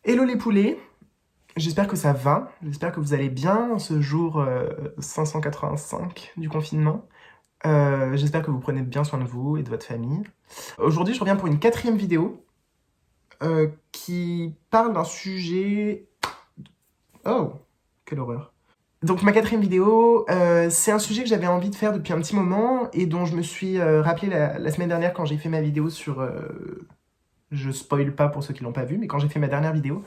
Hello les poulets, j'espère que ça va, j'espère que vous allez bien en ce jour 585 du confinement. J'espère que vous prenez bien soin de vous et de votre famille. Aujourd'hui, je reviens pour une quatrième vidéo qui parle d'un sujet... Oh, quelle horreur. Donc ma quatrième vidéo, c'est un sujet que j'avais envie de faire depuis un petit moment et dont je me suis rappelé la semaine dernière quand j'ai fait ma vidéo sur... je spoil pas pour ceux qui l'ont pas vu, mais quand j'ai fait ma dernière vidéo,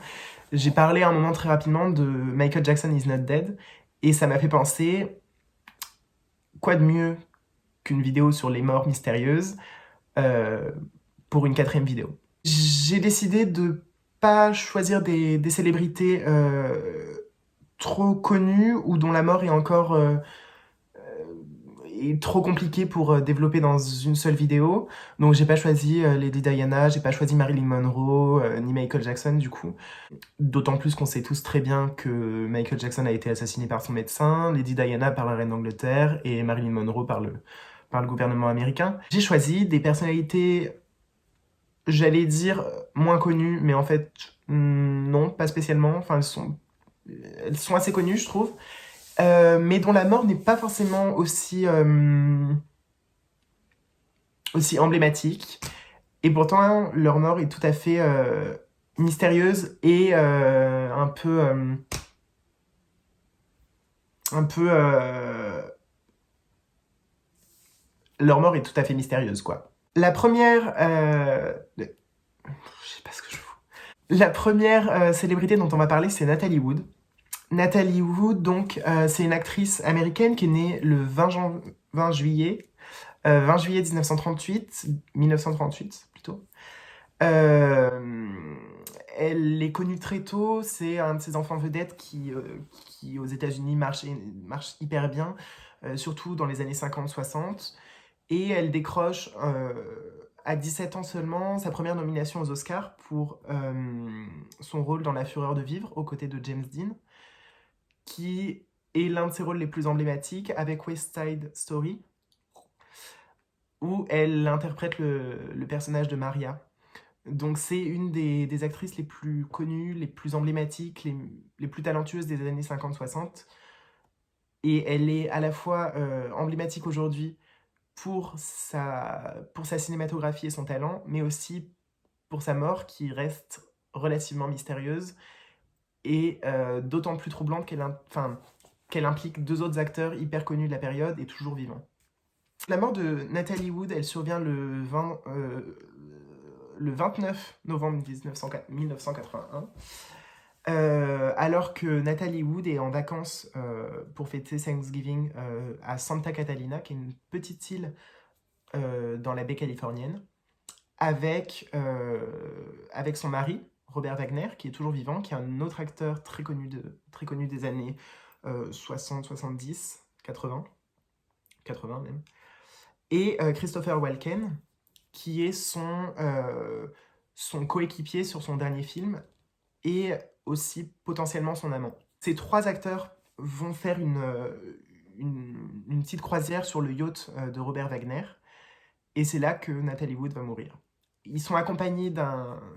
j'ai parlé à un moment très rapidement de Michael Jackson is not dead, et ça m'a fait penser, quoi de mieux qu'une vidéo sur les morts mystérieuses euh, pour une quatrième vidéo. J'ai décidé de pas choisir des célébrités trop connues ou dont la mort est encore est trop compliqué pour développer dans une seule vidéo. Donc j'ai pas choisi Lady Diana, j'ai pas choisi Marilyn Monroe, ni Michael Jackson du coup. D'autant plus qu'on sait tous très bien que Michael Jackson a été assassiné par son médecin, Lady Diana par la reine d'Angleterre et Marilyn Monroe par le gouvernement américain. J'ai choisi des personnalités, j'allais dire, moins connues, mais en fait, non, pas spécialement. Enfin, elles sont assez connues, je trouve. Mais dont la mort n'est pas forcément aussi emblématique. Et pourtant, leur mort est tout à fait mystérieuse et un peu leur mort est tout à fait mystérieuse, quoi. La première... je sais pas ce que je fous. La première célébrité dont on va parler, c'est Natalie Wood. Natalie Wood, donc, c'est une actrice américaine qui est née le 20 juillet, 20 juillet 1938 plutôt. Euh, Elle est connue très tôt, c'est un de ces enfants vedettes qui aux États-Unis marche hyper bien, surtout dans les années 50-60. Et elle décroche à 17 ans seulement sa première nomination aux Oscars pour son rôle dans La Fureur de vivre aux côtés de James Dean, qui est l'un de ses rôles les plus emblématiques avec West Side Story, où elle interprète le personnage de Maria. Donc c'est une des actrices les plus connues, les plus emblématiques, les plus talentueuses des années 50-60. Et elle est à la fois emblématique aujourd'hui pour sa cinématographie et son talent, mais aussi pour sa mort qui reste relativement mystérieuse et d'autant plus troublante qu'elle implique deux autres acteurs hyper connus de la période et toujours vivants. La mort de Natalie Wood, elle survient le 29 novembre 1981, alors que Natalie Wood est en vacances pour fêter Thanksgiving à Santa Catalina, qui est une petite île dans la baie californienne, avec son mari, Robert Wagner, qui est toujours vivant, qui est un autre acteur très connu des années 60, 70, 80, 80 même, et Christopher Walken, qui est son coéquipier sur son dernier film, et aussi potentiellement son amant. Ces trois acteurs vont faire une petite croisière sur le yacht de Robert Wagner, et c'est là que Natalie Wood va mourir. Ils sont accompagnés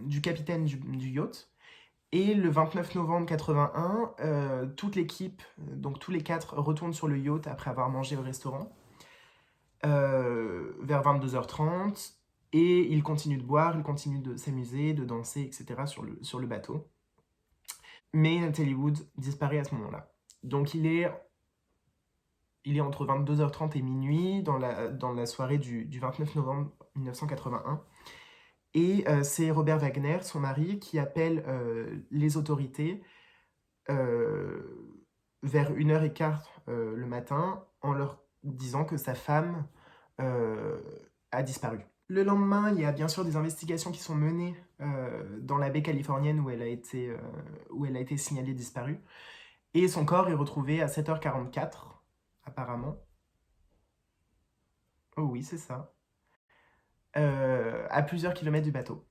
du capitaine du yacht, et le 29 novembre 81, toute l'équipe, donc tous les quatre, retournent sur le yacht après avoir mangé au restaurant, vers 22h30, et ils continuent de boire, ils continuent de s'amuser, de danser, etc. sur le bateau. Mais Natalie Wood disparaît à ce moment-là. Donc il est entre 22h30 et minuit dans la soirée du 29 novembre 1981. Et c'est Robert Wagner, son mari, qui appelle les autorités vers 1h15 le matin en leur disant que sa femme a disparu. Le lendemain, il y a bien sûr des investigations qui sont menées dans la baie californienne où elle a été signalée disparue. Et son corps est retrouvé à 7h44, apparemment. Oh oui, c'est ça. À plusieurs kilomètres du bateau.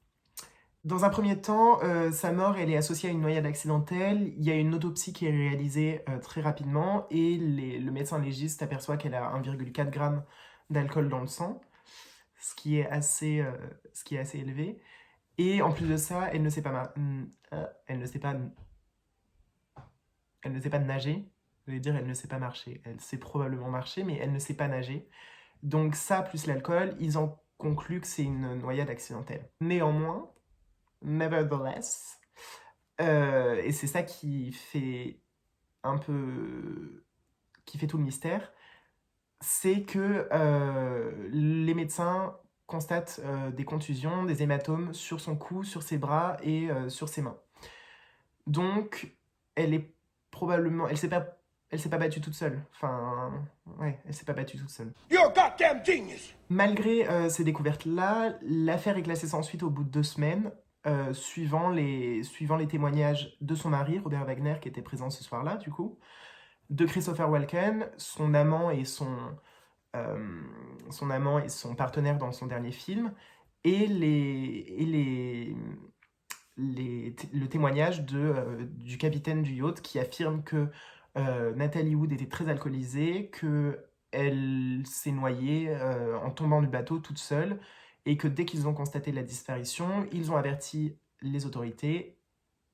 Dans un premier temps, sa mort elle est associée à une noyade accidentelle. Il y a une autopsie qui est réalisée très rapidement et le médecin légiste aperçoit qu'elle a 1,4 g d'alcool dans le sang, ce qui est assez élevé. Et en plus de ça, elle ne sait pas, elle ne sait pas, elle ne sait pas nager. Je vais dire, elle ne sait pas marcher. Elle sait probablement marcher, mais elle ne sait pas nager. Donc ça, plus l'alcool, ils en concluent que c'est une noyade accidentelle. Néanmoins, nevertheless, et c'est ça qui fait un peu... qui fait tout le mystère, c'est que les médecins constatent des contusions, des hématomes sur son cou, sur ses bras et sur ses mains. Donc, elle est probablement... Elle s'est pas battue toute seule. Enfin, ouais, elle s'est pas battue toute seule. You're a goddamn genius! Malgré ces découvertes-là, l'affaire est classée sans suite au bout de 2 semaines, suivant les témoignages de son mari, Robert Wagner, qui était présent ce soir-là, du coup, de Christopher Walken, son amant et son partenaire dans son dernier film, et le témoignage du capitaine du yacht qui affirme que Natalie Wood était très alcoolisée, qu'elle s'est noyée en tombant du bateau toute seule, et que dès qu'ils ont constaté la disparition, ils ont averti les autorités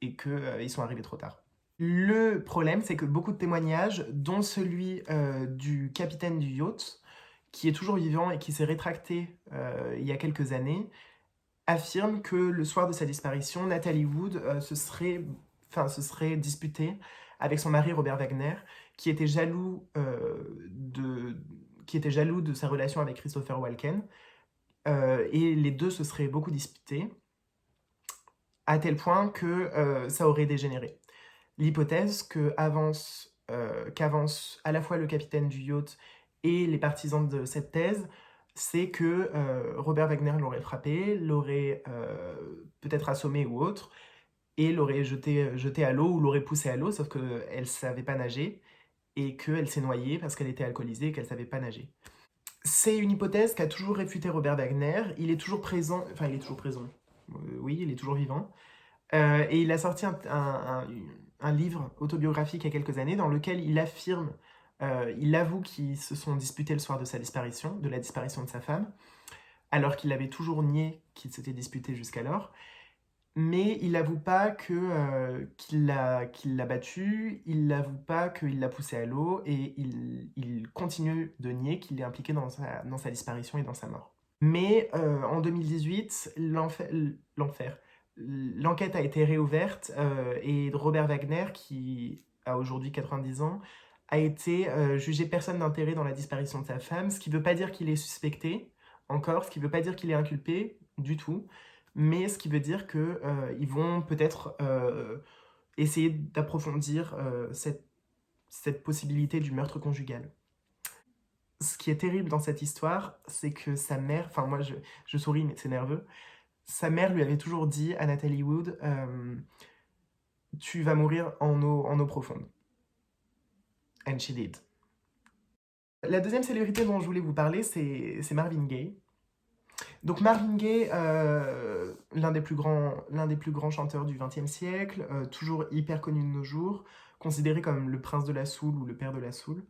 et qu'ils sont arrivés trop tard. Le problème, c'est que beaucoup de témoignages, dont celui du capitaine du yacht, qui est toujours vivant et qui s'est rétracté il y a quelques années, affirme que le soir de sa disparition, Natalie Wood se serait disputée avec son mari Robert Wagner, qui était jaloux de sa relation avec Christopher Walken, et les deux se seraient beaucoup disputés, à tel point que ça aurait dégénéré. L'hypothèse qu'avance à la fois le capitaine du yacht et les partisans de cette thèse, c'est que Robert Wagner l'aurait frappé, l'aurait peut-être assommé ou autre, et l'aurait jeté à l'eau ou l'aurait poussé à l'eau, sauf qu'elle ne savait pas nager, et qu'elle s'est noyée parce qu'elle était alcoolisée et qu'elle ne savait pas nager. C'est une hypothèse qu'a toujours réfutée Robert Wagner. Il est toujours présent, enfin il est toujours présent, oui, il est toujours vivant, et il a sorti un livre autobiographique il y a quelques années dans lequel il affirme, il avoue qu'ils se sont disputés le soir de sa disparition, de la disparition de sa femme, alors qu'il avait toujours nié qu'ils s'étaient disputés jusqu'alors. Mais il n'avoue pas qu'il l'a battue, il n'avoue pas qu'il l'a poussée à l'eau, et il continue de nier qu'il est impliqué dans sa disparition et dans sa mort. Mais en 2018, l'enquête a été réouverte et Robert Wagner, qui a aujourd'hui 90 ans, a été jugé personne d'intérêt dans la disparition de sa femme, ce qui ne veut pas dire qu'il est suspecté encore, ce qui ne veut pas dire qu'il est inculpé du tout, mais ce qui veut dire qu'ils vont peut-être essayer d'approfondir cette possibilité du meurtre conjugal. Ce qui est terrible dans cette histoire, c'est que sa mère, enfin moi je souris mais c'est nerveux, sa mère lui avait toujours dit à Natalie Wood, tu vas mourir en eau profonde. And she did. La deuxième célébrité dont je voulais vous parler, c'est Marvin Gaye. Donc Marvin Gaye, l'un des plus grands chanteurs du XXe siècle, toujours hyper connu de nos jours, considéré comme le prince de la soul ou le père de la soul.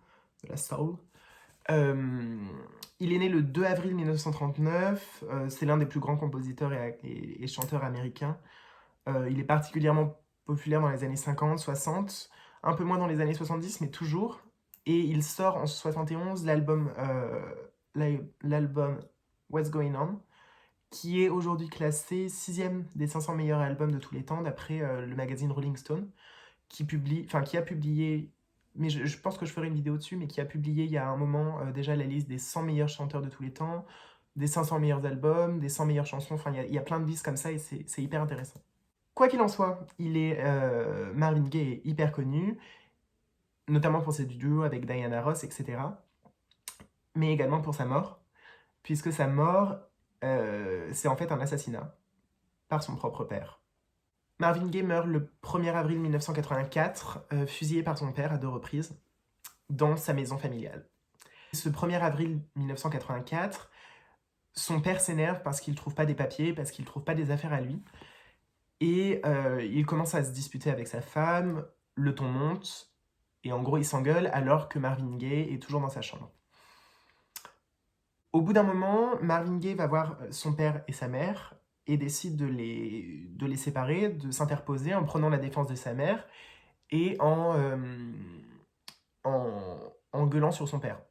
Il est né le 2 avril 1939, c'est l'un des plus grands compositeurs et chanteurs américains. Il est particulièrement populaire dans les années 50, 60, un peu moins dans les années 70, mais toujours. Et il sort en 71 l'album What's Going On, qui est aujourd'hui classé 6e des 500 meilleurs albums de tous les temps, d'après le magazine Rolling Stone, qui a publié, mais je pense que je ferai une vidéo dessus, mais qui a publié il y a un moment déjà la liste des 100 meilleurs chanteurs de tous les temps, des 500 meilleurs albums, des 100 meilleures chansons, enfin il y a plein de listes comme ça et c'est hyper intéressant. Quoi qu'il en soit, Marvin Gaye est hyper connu, notamment pour ses duos avec Diana Ross, etc. Mais également pour sa mort, puisque sa mort, c'est en fait un assassinat par son propre père. Marvin Gaye meurt le 1er avril 1984, fusillé par son père à 2 reprises, dans sa maison familiale. Ce 1er avril 1984, son père s'énerve parce qu'il ne trouve pas des papiers, parce qu'il ne trouve pas des affaires à lui, et il commence à se disputer avec sa femme, le ton monte, et en gros il s'engueule alors que Marvin Gaye est toujours dans sa chambre. Au bout d'un moment, Marvin Gaye va voir son père et sa mère, et décide de les séparer, de s'interposer en prenant la défense de sa mère et en gueulant sur son père.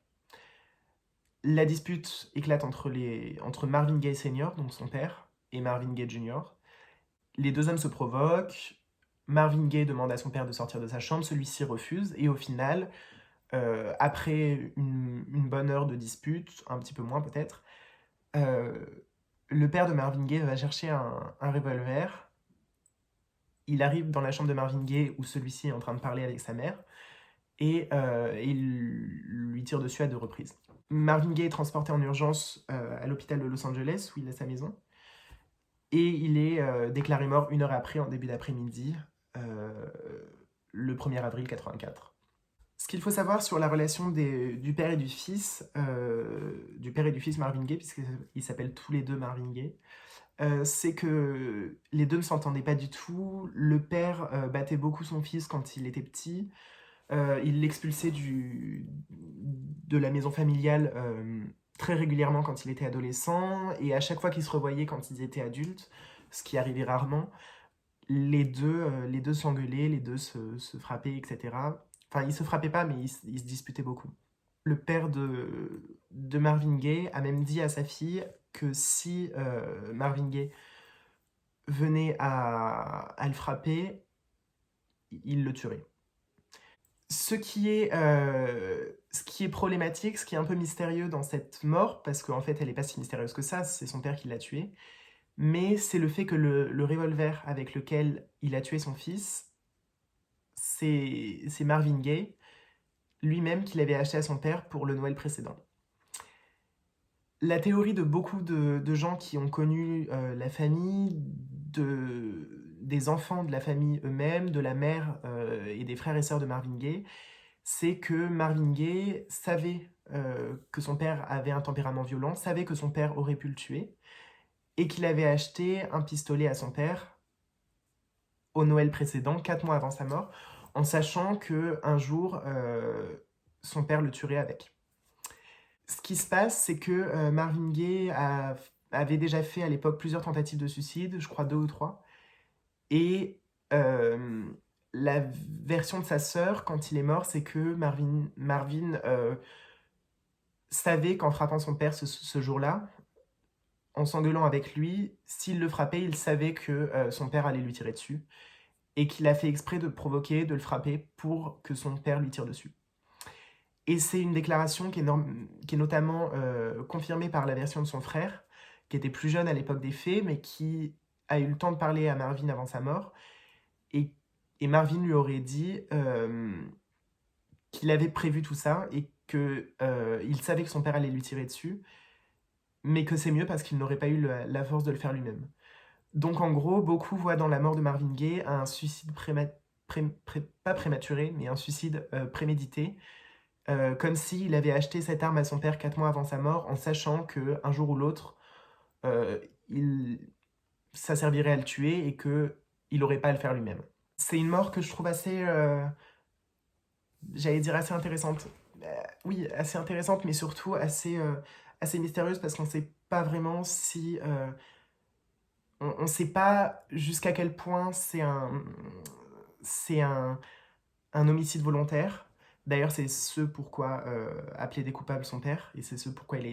La dispute éclate entre Marvin Gaye Sr., donc son père, et Marvin Gaye Jr. Les deux hommes se provoquent. Marvin Gaye demande à son père de sortir de sa chambre, celui-ci refuse, et au final, après une bonne heure de dispute, un petit peu moins peut-être, euh, le père de Marvin Gaye va chercher un revolver. Il arrive dans la chambre de Marvin Gaye où celui-ci est en train de parler avec sa mère, et il lui tire dessus à 2 reprises. Marvin Gaye est transporté en urgence à l'hôpital de Los Angeles, où il a sa maison, et il est déclaré mort 1 heure après, en début d'après-midi, euh, le 1er avril 84. Ce qu'il faut savoir sur la relation du père et du père et du fils Marvin Gaye, puisqu'ils s'appellent tous les deux Marvin Gaye, c'est que les deux ne s'entendaient pas du tout. Le père battait beaucoup son fils quand il était petit. Il l'expulsait de la maison familiale très régulièrement quand il était adolescent, et à chaque fois qu'ils se revoyaient quand ils étaient adultes, ce qui arrivait rarement, les deux s'engueulaient, les deux se frappaient, etc. Enfin, ils se frappaient pas, mais ils se disputaient beaucoup. Le père de Marvin Gaye a même dit à sa fille que si Marvin Gaye venait à le frapper, il le tuerait. Ce qui est problématique, ce qui est un peu mystérieux dans cette mort, parce qu'en fait elle n'est pas si mystérieuse que ça, c'est son père qui l'a tué, mais c'est le fait que le revolver avec lequel il a tué son fils, c'est Marvin Gaye lui-même qui l'avait acheté à son père pour le Noël précédent. La théorie de beaucoup de gens qui ont connu la famille, des enfants de la famille eux-mêmes, de la mère et des frères et sœurs de Marvin Gaye, c'est que Marvin Gaye savait que son père avait un tempérament violent, savait que son père aurait pu le tuer, et qu'il avait acheté un pistolet à son père au Noël précédent, 4 mois avant sa mort, en sachant que un jour son père le tuerait avec. Ce qui se passe, c'est que Marvin Gaye avait déjà fait à l'époque plusieurs tentatives de suicide, je crois 2 ou 3, et la version de sa sœur, quand il est mort, c'est que Marvin savait qu'en frappant son père ce jour-là, en s'engueulant avec lui, s'il le frappait, il savait que son père allait lui tirer dessus, et qu'il a fait exprès de provoquer, de le frapper, pour que son père lui tire dessus. Et c'est une déclaration qui est notamment confirmée par la version de son frère, qui était plus jeune à l'époque des faits, mais qui a eu le temps de parler à Marvin avant sa mort. Et Marvin lui aurait dit qu'il avait prévu tout ça et qu'il savait que son père allait lui tirer dessus, mais que c'est mieux parce qu'il n'aurait pas eu la force de le faire lui-même. Donc en gros, beaucoup voient dans la mort de Marvin Gaye un suicide pas prématuré, mais un suicide prémédité, comme s'il avait acheté cette arme à son père 4 mois avant sa mort, en sachant qu'un jour ou l'autre, euh, ça servirait à le tuer et qu'il n'aurait pas à le faire lui-même. C'est une mort que je trouve assez, j'allais dire assez intéressante. Oui, assez intéressante, mais surtout assez mystérieuse, parce qu'on ne sait pas vraiment si... on ne sait pas jusqu'à quel point c'est un homicide volontaire. D'ailleurs, c'est ce pourquoi a plaidé coupable son père, et c'est ce pourquoi il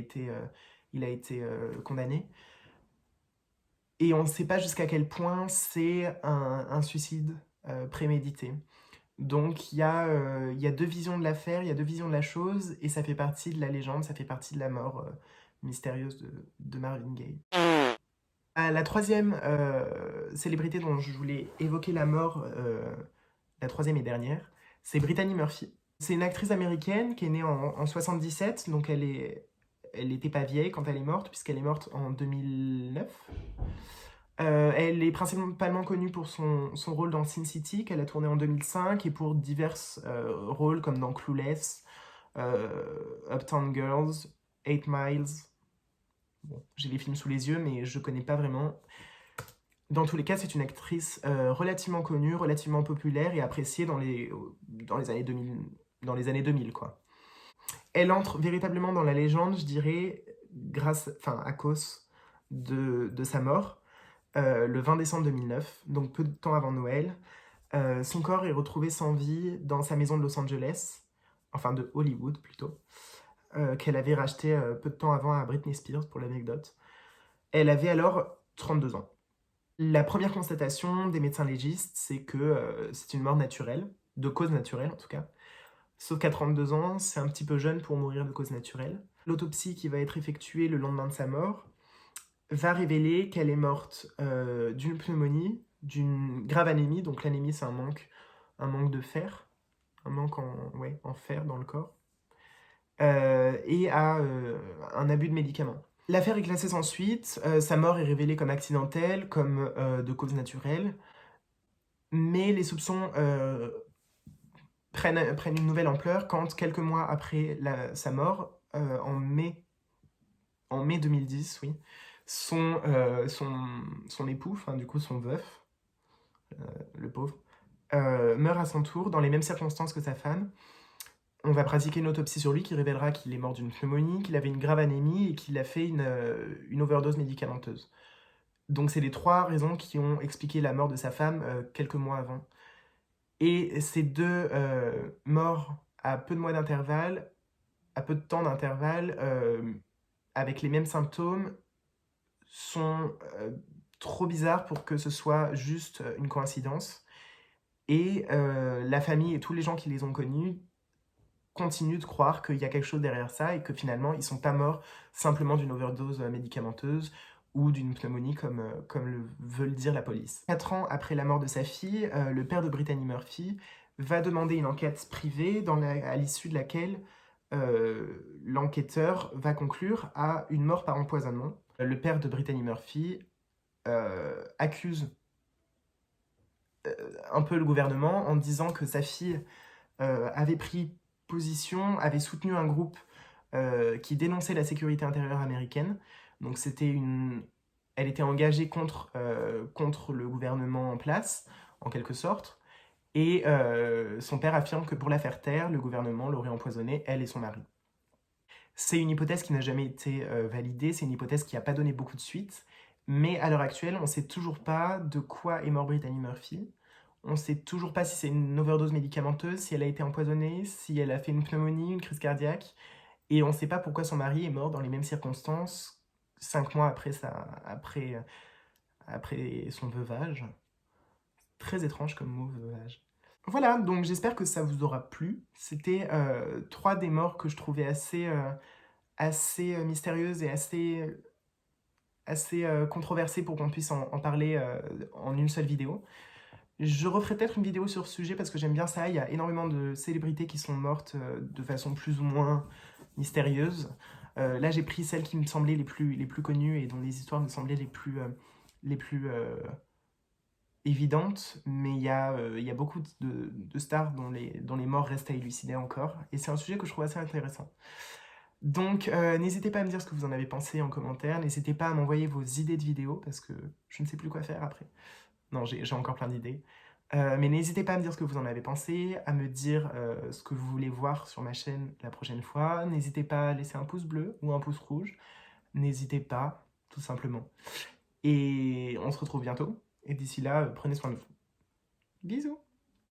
a été condamné. Et on ne sait pas jusqu'à quel point c'est un suicide prémédité. Donc il y a deux visions de l'affaire, il y a deux visions de la chose, et ça fait partie de la légende, ça fait partie de la mort mystérieuse de Marvin Gaye. La troisième célébrité dont je voulais évoquer la mort, la troisième et dernière, c'est Brittany Murphy. C'est une actrice américaine qui est née en 77, donc elle n'était pas vieille quand elle est morte, puisqu'elle est morte en 2009. Elle est principalement connue pour son rôle dans Sin City, qu'elle a tourné en 2005, et pour divers rôles comme dans Clueless, Uptown Girls, 8 Miles. Bon, j'ai les films sous les yeux, mais je connais pas vraiment. Dans tous les cas, c'est une actrice relativement connue, relativement populaire et appréciée dans les années 2000, quoi. Elle entre véritablement dans la légende, je dirais, à cause de sa mort. le 20 décembre 2009, donc peu de temps avant Noël. Son corps est retrouvé sans vie dans sa maison de Los Angeles, enfin de Hollywood plutôt, qu'elle avait racheté peu de temps avant à Britney Spears, pour l'anecdote. Elle avait alors 32 ans. La première constatation des médecins légistes, c'est que c'est une mort naturelle, de cause naturelle en tout cas. Sauf qu'à 32 ans, c'est un petit peu jeune pour mourir de cause naturelle. L'autopsie qui va être effectuée le lendemain de sa mort va révéler qu'elle est morte d'une pneumonie, d'une grave anémie, donc l'anémie c'est un manque de fer, un manque en fer dans le corps, et à un abus de médicaments. L'affaire est classée sans suite, sa mort est révélée comme accidentelle, comme de cause naturelle, mais les soupçons prennent une nouvelle ampleur quand, quelques mois après sa mort, en mai 2010, oui, son époux, enfin du coup son veuf, le pauvre, meurt à son tour dans les mêmes circonstances que sa femme. On va pratiquer une autopsie sur lui qui révélera qu'il est mort d'une pneumonie, qu'il avait une grave anémie et qu'il a fait une overdose médicamenteuse. Donc c'est les 3 raisons qui ont expliqué la mort de sa femme quelques mois avant. Et ces 2 morts à peu de mois d'intervalle, à peu de temps d'intervalle, avec les mêmes symptômes, sont trop bizarres pour que ce soit juste une coïncidence. Et la famille et tous les gens qui les ont connus continuent de croire qu'il y a quelque chose derrière ça et que finalement, ils ne sont pas morts simplement d'une overdose médicamenteuse ou d'une pneumonie comme le veut le dire la police. 4 ans après la mort de sa fille, le père de Brittany Murphy va demander une enquête privée à l'issue de laquelle l'enquêteur va conclure à une mort par empoisonnement. Le père de Brittany Murphy accuse un peu le gouvernement en disant que sa fille avait pris position, avait soutenu un groupe qui dénonçait la sécurité intérieure américaine. Donc elle était engagée contre le gouvernement en place, en quelque sorte. Et son père affirme que pour la faire taire, le gouvernement l'aurait empoisonnée, elle et son mari. C'est une hypothèse qui n'a jamais été validée, c'est une hypothèse qui n'a pas donné beaucoup de suite, mais à l'heure actuelle, on ne sait toujours pas de quoi est mort Brittany Murphy. On ne sait toujours pas si c'est une overdose médicamenteuse, si elle a été empoisonnée, si elle a fait une pneumonie, une crise cardiaque, et on ne sait pas pourquoi son mari est mort dans les mêmes circonstances 5 mois après son veuvage. Très étrange comme mot, veuvage. Voilà, donc j'espère que ça vous aura plu. C'était 3 des morts que je trouvais assez mystérieuses et assez controversées pour qu'on puisse en parler en une seule vidéo. Je referai peut-être une vidéo sur ce sujet parce que j'aime bien ça. Il y a énormément de célébrités qui sont mortes de façon plus ou moins mystérieuse. Là, j'ai pris celles qui me semblaient les plus connues et dont les histoires me semblaient les plus évidentes, mais il y a beaucoup de stars dont les morts restent à élucider encore, et c'est un sujet que je trouve assez intéressant. Donc, n'hésitez pas à me dire ce que vous en avez pensé en commentaire, n'hésitez pas à m'envoyer vos idées de vidéos, parce que je ne sais plus quoi faire après. Non, j'ai encore plein d'idées. Mais n'hésitez pas à me dire ce que vous en avez pensé, à me dire ce que vous voulez voir sur ma chaîne la prochaine fois. N'hésitez pas à laisser un pouce bleu ou un pouce rouge. N'hésitez pas, tout simplement. Et on se retrouve bientôt. Et d'ici là, prenez soin de vous. Bisous!